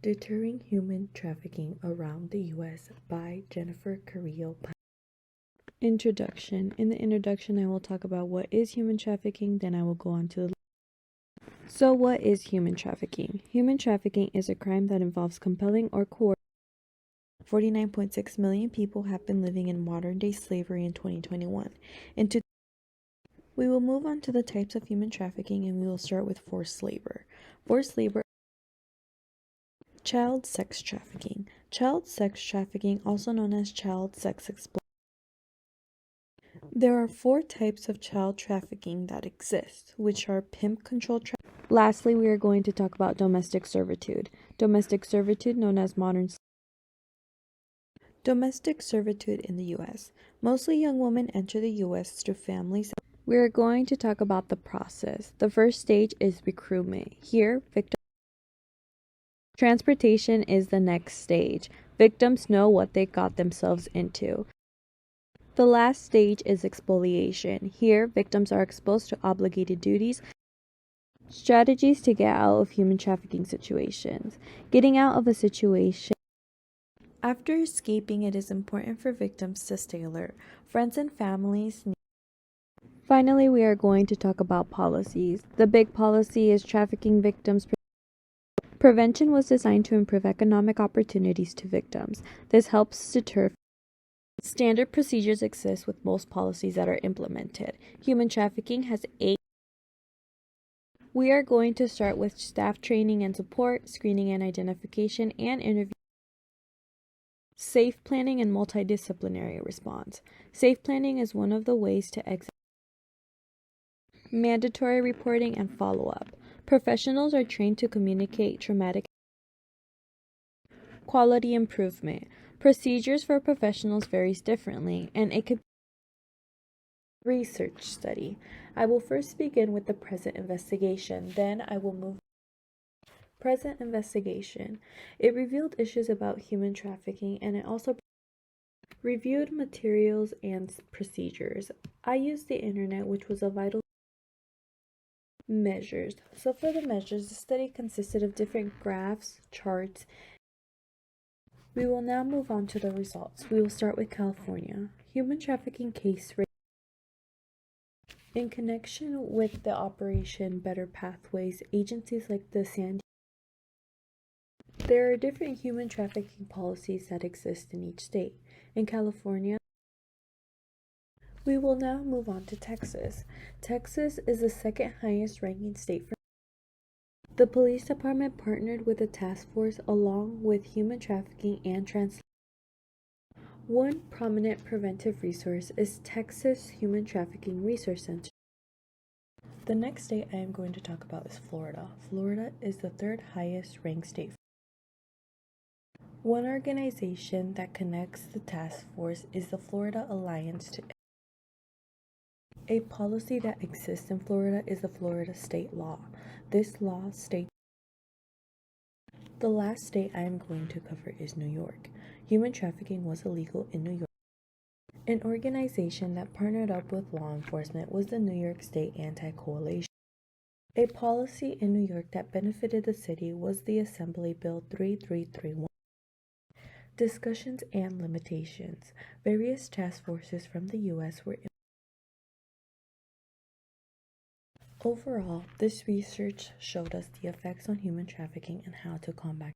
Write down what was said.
Deterring Human Trafficking Around the U.S. by Jennifer Carrillo. Introduction. In the introduction, I will talk about what is human trafficking, then I will go on to the... So what is human trafficking? Human trafficking is a crime that involves compelling or coercing. 49.6 million people have been living in modern-day slavery in 2021. We will move on to the types of human trafficking, and we will start with forced labor. Forced labor. Child sex trafficking. Child sex trafficking, also known as child sex exploitation. There are 4 types of child trafficking that exist, which are pimp control trafficking. Lastly, we are going to talk about domestic servitude. Domestic servitude, known as modern slavery. Domestic servitude in the U.S. Mostly young women enter the U.S. through families. We are going to talk about the process. The first stage is recruitment. Here, transportation is the next stage. Victims know what they got themselves into. The last stage is expoliation. Here, victims are exposed to obligated duties. Strategies to get out of human trafficking situations. Getting out of a situation. After escaping, it is important for victims to stay alert. Friends and families. Finally, we are going to talk about policies. The big policy is trafficking victims. Prevention was designed to improve economic opportunities to victims. This helps deter. Standard procedures exist with most policies that are implemented. Human trafficking has 8. We are going to start with staff training and support, screening and identification, and interview. Safe planning and multidisciplinary response. Safe planning is one of the ways to exit. Mandatory reporting and follow-up. Professionals are trained to communicate traumatic. Quality improvement. Procedures for professionals varies differently, and it could be research study. I will first begin with the present investigation, then I will move. Present investigation. It revealed issues about human trafficking, and it also reviewed materials and procedures. I used the internet, which was a vital. Measures. So for the measures, the study consisted of different graphs, charts. We will now move on to the results. We will start with California. Human trafficking case rate. In connection with the Operation Better Pathways, agencies like the there are different human trafficking policies that exist in each state. In California, we will now move on to Texas. Texas is the second highest ranking state for. The police department partnered with a task force along with human trafficking and translation. One prominent preventive resource is Texas Human Trafficking Resource Center. The next state I am going to talk about is Florida. Florida is the 3rd highest ranked state. One organization that connects the task force is the Florida Alliance to. A policy that exists in Florida is the Florida state law. This law states. The last state I am going to cover is New York. Human trafficking was illegal in New York. An organization that partnered up with law enforcement was the New York State Anti-Coalition. A policy in New York that benefited the city was the Assembly Bill 3331. Discussions and limitations. Various task forces from the U.S. were. Overall, this research showed us the effects on human trafficking and how to combat.